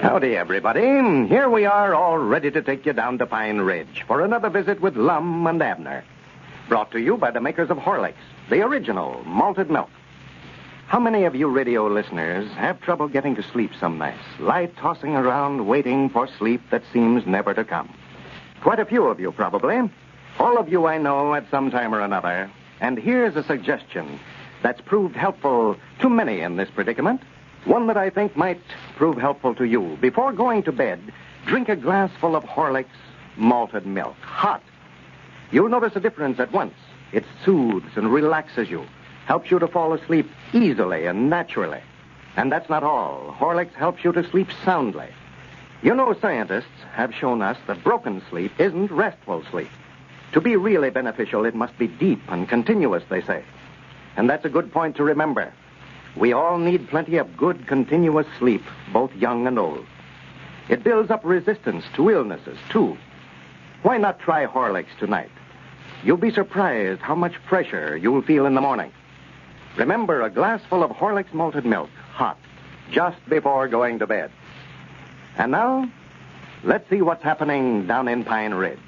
Howdy, everybody. Here we are, all ready to take you down to Pine Ridge for another visit with Lum and Abner. Brought to you by the makers of Horlicks, the original malted milk. How many of you radio listeners have trouble getting to sleep some nights, lie tossing around waiting for sleep that seems never to come? Quite a few of you, probably. All of you I know at some time or another. And here's a suggestion that's proved helpful to many in this predicament. One that I think might prove helpful to you. Before going to bed, drink a glass full of Horlicks malted milk, hot. You'll notice a difference at once. It soothes and relaxes you, helps you to fall asleep easily and naturally. And that's not all. Horlicks helps you to sleep soundly. You know, scientists have shown us that broken sleep isn't restful sleep. To be really beneficial, it must be deep and continuous, they say. And that's a good point to remember. We all need plenty of good, continuous sleep, both young and old. It builds up resistance to illnesses, too. Why not try Horlicks tonight? You'll be surprised how much fresher you'll feel in the morning. Remember, a glass full of Horlicks malted milk, hot, just before going to bed. And now, let's see what's happening down in Pine Ridge.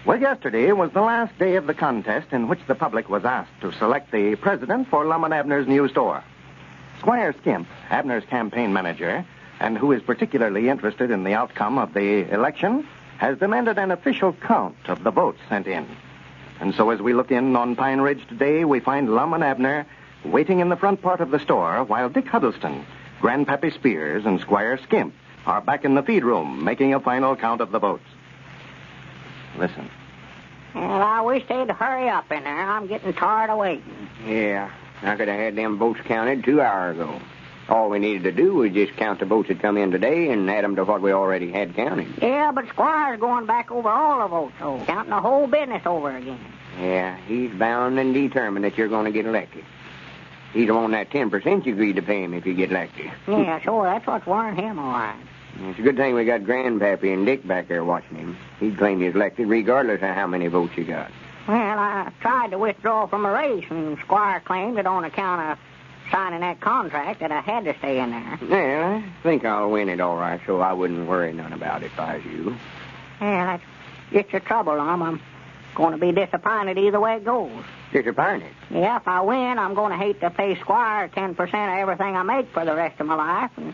Well, yesterday was the last day of the contest in which the public was asked to select the president for Lum and Abner's new store. Squire Skimp, Abner's campaign manager, and who is particularly interested in the outcome of the election, has demanded an official count of the votes sent in. And so as we look in on Pine Ridge today, we find Lum and Abner waiting in the front part of the store while Dick Huddleston, Grandpappy Spears, and Squire Skimp are back in the feed room making a final count of the votes. Listen. Well, I wish they'd hurry up in there. I'm getting tired of waiting. Yeah, I could have had them votes counted 2 hours ago. All we needed to do was just count the votes that come in today and add them to what we already had counted. Yeah, but Squire's going back over all the votes, so counting the whole business over again. Yeah, he's bound and determined that you're going to get elected. He's on that 10% you agreed to pay him if you get elected. Yeah, sure, that's what's worrying him, all right. It's a good thing we got Grandpappy and Dick back there watching him. He'd claim he's elected regardless of how many votes you got. Well, I tried to withdraw from the race, and Squire claimed that on account of signing that contract that I had to stay in there. Well, I think I'll win it all right, so I wouldn't worry none about it if I was you. Yeah, that's just the trouble, Lum. I'm going to be disappointed either way it goes. Disappointed? Yeah, if I win, I'm going to hate to pay Squire 10% of everything I make for the rest of my life, and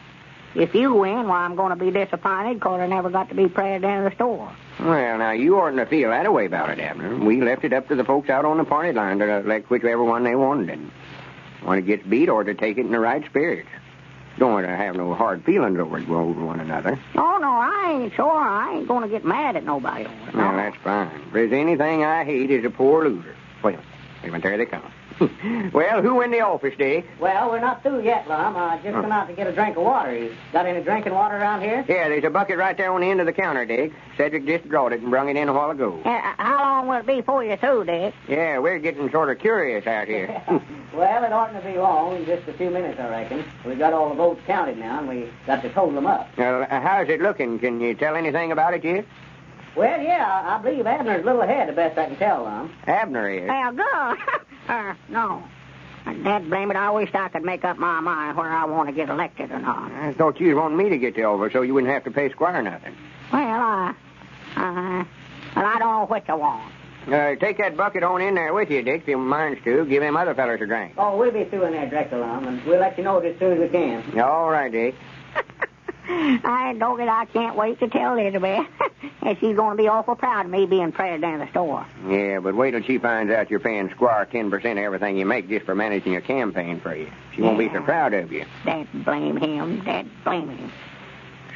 if you win, well, I'm going to be disappointed because I never got to be president of the store. Well, now, you oughtn't to feel that way about it, Abner. We left it up to the folks out on the party line to elect whichever one they wanted. When it gets beat, or to take it in the right spirits. Don't want to have no hard feelings over one another. Oh, no, I ain't sure. I ain't going to get mad at nobody over it. Well, that's fine. If there's anything I hate, is a poor loser. Wait a minute, there they come. Well, who in the office, Dick? Well, we're not through yet, Lum. I just come out to get a drink of water. You got any drinking water around here? Yeah, there's a bucket right there on the end of the counter, Dick. Cedric just brought it and brung it in a while ago. How long will it be before you're through, Dick? Yeah, we're getting sort of curious out here. Well, it oughtn't to be long, just a few minutes, I reckon. We got all the votes counted now, and we got to total them up. Well, how's it looking? Can you tell anything about it yet? Well, yeah, I believe Abner's a little ahead, the best I can tell, Lum. Abner is? Well, good. No. Dad blame it, I wish I could make up my mind whether I want to get elected or not. I thought you was wanting me to get the over so you wouldn't have to pay Squire nothing. Well, I don't know which I want. Take that bucket on in there with you, Dick, if you minds to. Give them other fellas a drink. Oh, we'll be through in there directly, Lum, and we'll let you know as soon as we can. All right, Dick. I can't wait to tell Elizabeth. And she's going to be awful proud of me being president of the store. Yeah, but wait till she finds out you're paying Squire 10% of everything you make just for managing your campaign for you. She won't be so proud of you. Dad blame him. Dad blame him.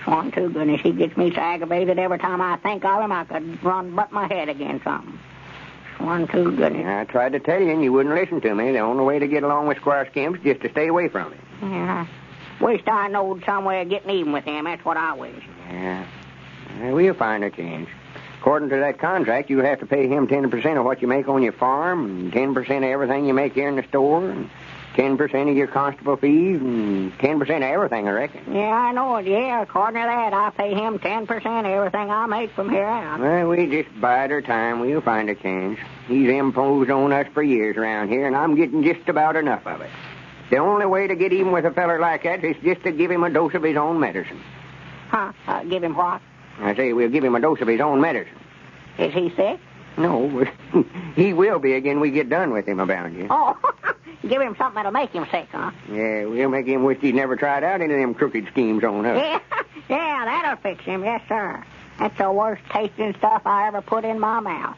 Swan to goodness, he gets me so aggravated every time I think of him I could butt my head against something. Swan to goodness. I tried to tell you and you wouldn't listen to me. The only way to get along with Squire Skimp is just to stay away from him. Yeah, wished I knowed some way of getting even with him. That's what I wish. Yeah. We'll find a change. According to that contract, you'll have to pay him 10% of what you make on your farm, and 10% of everything you make here in the store, and 10% of your constable fees, and 10% of everything, I reckon. Yeah, I know it. Yeah, according to that, I pay him 10% of everything I make from here out. Well, we just bide our time. We'll find a change. He's imposed on us for years around here, and I'm getting just about enough of it. The only way to get even with a feller like that is just to give him a dose of his own medicine. Huh? Give him what? I say we'll give him a dose of his own medicine. Is he sick? No, he will be again we get done with him about you. Oh, give him something that'll make him sick, huh? Yeah, we'll make him wish he'd never tried out any of them crooked schemes on us. Yeah, that'll fix him, yes, sir. That's the worst tasting stuff I ever put in my mouth.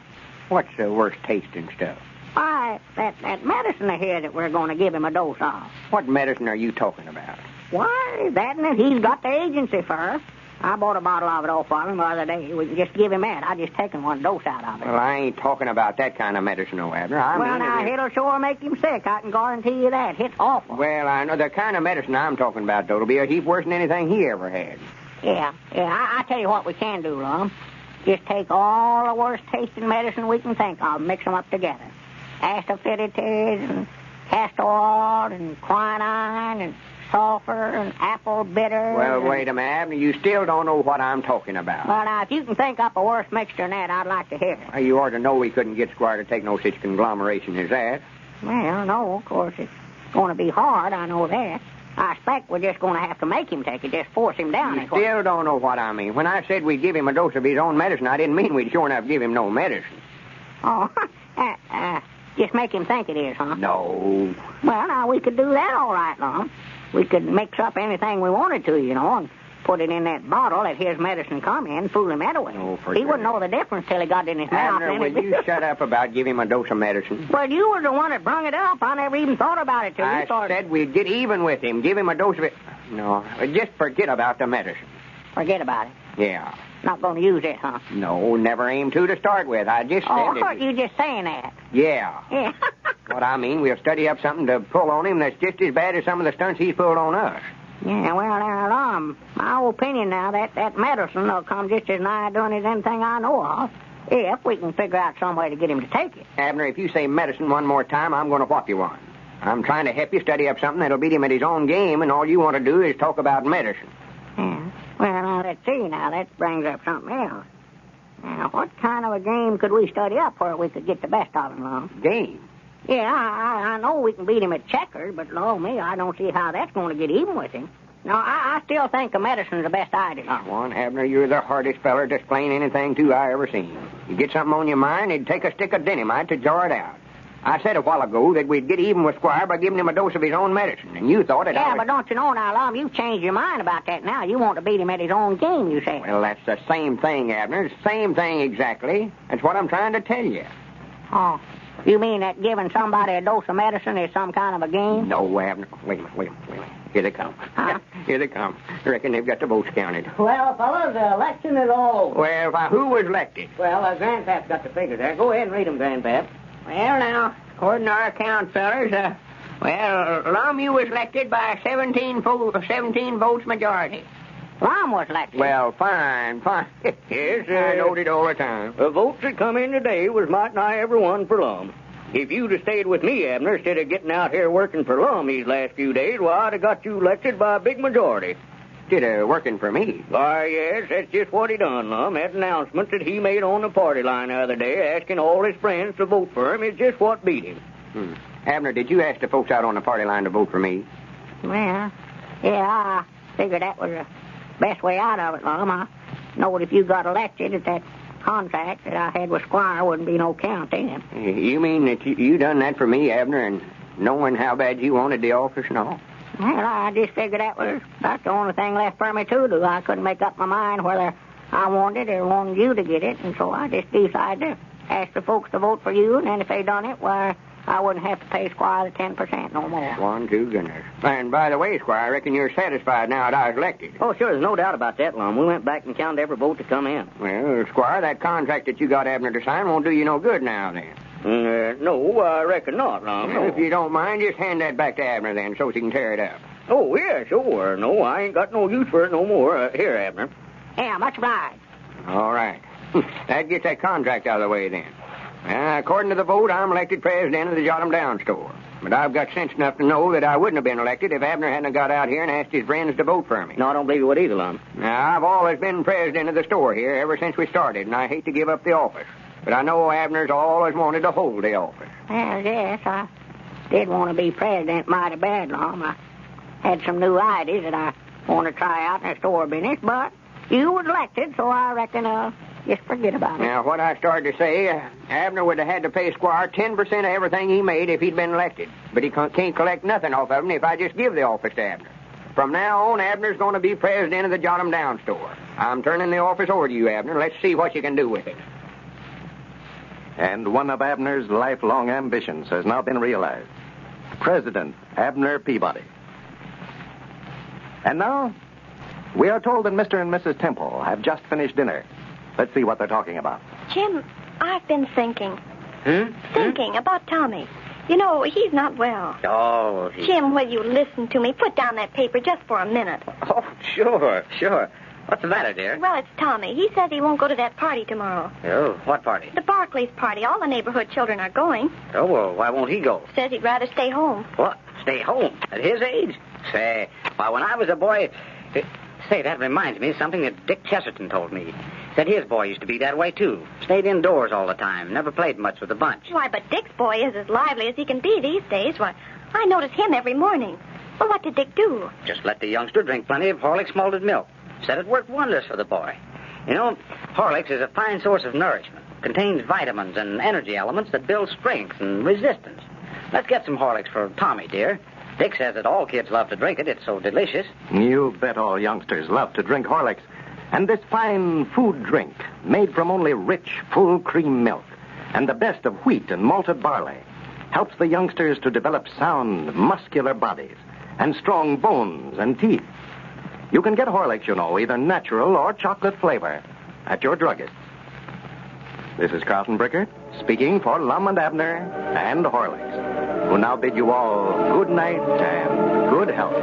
What's the worst tasting stuff? Why, that medicine here that we're going to give him a dose of. What medicine are you talking about? Why, that and it. He's got the agency first. I bought a bottle of it off of him the other day. We can just give him that. I just taken one dose out of it. Well, I ain't talking about that kind of medicine, no, Abner. It'll sure make him sick. I can guarantee you that. It's awful. Well, I know the kind of medicine I'm talking about, though, will be a heap worse than anything he ever had. Yeah. I tell you what we can do, Lum. Just take all the worst tasting medicine we can think of and mix them up together. Asafoetida and castor oil and quinine and sulfur and apple bitter. Well, wait a minute, Abner. You still don't know what I'm talking about. Well, now, if you can think up a worse mixture than that, I'd like to hear it. Well, you ought to know we couldn't get Squire to take no such conglomeration as that. Well, no, of course, it's going to be hard. I know that. I expect we're just going to have to make him take it, just force him down. You still don't know what I mean. When I said we'd give him a dose of his own medicine, I didn't mean we'd sure enough give him no medicine. Oh, just make him think it is, huh? No. Well, now, we could do that all right, Lum. We could mix up anything we wanted to, and put it in that bottle that his medicine come in, fool him that way. Oh, he wouldn't know the difference till he got it in his mouth. Abner, will you shut up about giving him a dose of medicine? Well, you were the one that brung it up. I never even thought about it till you started. I said we'd get even with him, give him a dose of it. No, just forget about the medicine. Forget about it? Yeah. Not going to use it, huh? No, never aim to start with. I just said it. You just saying that? Yeah. Yeah. What I mean, we'll study up something to pull on him that's just as bad as some of the stunts he's pulled on us. Yeah, well, now, Lum, my opinion now, that medicine will come just as nigh doing as anything I know of, if we can figure out some way to get him to take it. Abner, if you say medicine one more time, I'm going to whop you one. I'm trying to help you study up something that'll beat him at his own game, and all you want to do is talk about medicine. Yeah. Well, now, let's see. Now, that brings up something else. Now, what kind of a game could we study up where we could get the best of him, Lum? Game? Yeah, I know we can beat him at checkers, but, Lord me, I don't see how that's going to get even with him. No, I still think the medicine's the best idea. One, Abner, you're the hardest feller to explain anything to I ever seen. You get something on your mind, it'd take a stick of dynamite to jar it out. I said a while ago that we'd get even with Squire by giving him a dose of his own medicine, and you thought it... Yeah, but don't you know now, Lum, you've changed your mind about that now. You want to beat him at his own game, you say. Well, that's the same thing, Abner. Same thing exactly. That's what I'm trying to tell you. Oh, you mean that giving somebody a dose of medicine is some kind of a game? No, Abner. Wait a minute. Here they come. Huh? Here they come. I reckon they've got the votes counted. Well, fellas, the election is all over. Well, who was elected? Well, Grandpap's got the figures there. Go ahead and read them, Grandpap. Well, now, according to our account, fellas, Lum, you was elected by 17 votes majority. Lum was elected. Well, fine. Yes, I knowed it all the time. The votes that come in today was might nigh every one for Lum. If you'd have stayed with me, Abner, instead of getting out here working for Lum these last few days, well, I'd have got you elected by a big majority. Working for me? Why, yes, that's just what he done, Lum. That announcement that he made on the party line the other day, asking all his friends to vote for him, is just what beat him. Abner, did you ask the folks out on the party line to vote for me? Well, yeah, I figured that was the best way out of it, Lum. I knowed if you got elected at that contract that I had with Squire wouldn't be no count then. You mean that you done that for me, Abner, and knowing how bad you wanted the office and all? Well, I just figured that was about the only thing left for me to do. I couldn't make up my mind whether I wanted it or wanted you to get it, and so I just decided to ask the folks to vote for you, and then if they done it, why, I wouldn't have to pay Squire the 10% no more. One, two, goodness. And by the way, Squire, I reckon you're satisfied now that I was elected. Oh, sure, there's no doubt about that, Lum. We went back and counted every vote to come in. Well, Squire, that contract that you got Abner to sign won't do you no good now, then. No, I reckon not, Lum. Well, if you don't mind, just hand that back to Abner, then, so he can tear it up. Oh, yeah, sure. No, I ain't got no use for it no more. Here, Abner. Yeah, much obliged. All right. That gets that contract out of the way, then. According to the vote, I'm elected president of the Jot'em Down store. But I've got sense enough to know that I wouldn't have been elected if Abner hadn't got out here and asked his friends to vote for me. No, I don't believe you would either, Lum. Now, I've always been president of the store here ever since we started, and I hate to give up the office. But I know Abner's always wanted to hold the office. Well, yes, did want to be president mighty bad, Lum. I had some new ideas that I want to try out in the store business, but you was elected, so I reckon just forget about it. Now, what I started to say, Abner would have had to pay Squire 10% of everything he made if he'd been elected. But he can't collect nothing off of him if I just give the office to Abner. From now on, Abner's going to be president of the Jot'em Down store. I'm turning the office over to you, Abner. Let's see what you can do with it. And one of Abner's lifelong ambitions has now been realized. President Abner Peabody. And now, we are told that Mr. and Mrs. Temple have just finished dinner. Let's see what they're talking about. Jim, I've been thinking. Thinking about Tommy. You know, he's not well. Oh, Jim, will you listen to me? Put down that paper just for a minute. Oh, sure. What's the matter, dear? Well, it's Tommy. He says he won't go to that party tomorrow. Oh, what party? The Barclays party. All the neighborhood children are going. Oh, well, why won't he go? Says he'd rather stay home. What? Stay home? At his age? Say, why, when I was a boy... Say, that reminds me of something that Dick Chesterton told me. Said his boy used to be that way, too. Stayed indoors all the time. Never played much with the bunch. Why, but Dick's boy is as lively as he can be these days. Why, I notice him every morning. Well, what did Dick do? Just let the youngster drink plenty of Horlicks malted milk. Said it worked wonders for the boy. You know, Horlicks is a fine source of nourishment. Contains vitamins and energy elements that build strength and resistance. Let's get some Horlicks for Tommy, dear. Dick says that all kids love to drink it. It's so delicious. You bet all youngsters love to drink Horlicks. And this fine food drink, made from only rich, full cream milk, and the best of wheat and malted barley, helps the youngsters to develop sound, muscular bodies and strong bones and teeth. You can get Horlicks, you know, either natural or chocolate flavor, at your druggist. This is Carlton Brickert, speaking for Lum and Abner and Horlicks, who now bid you all good night and good health.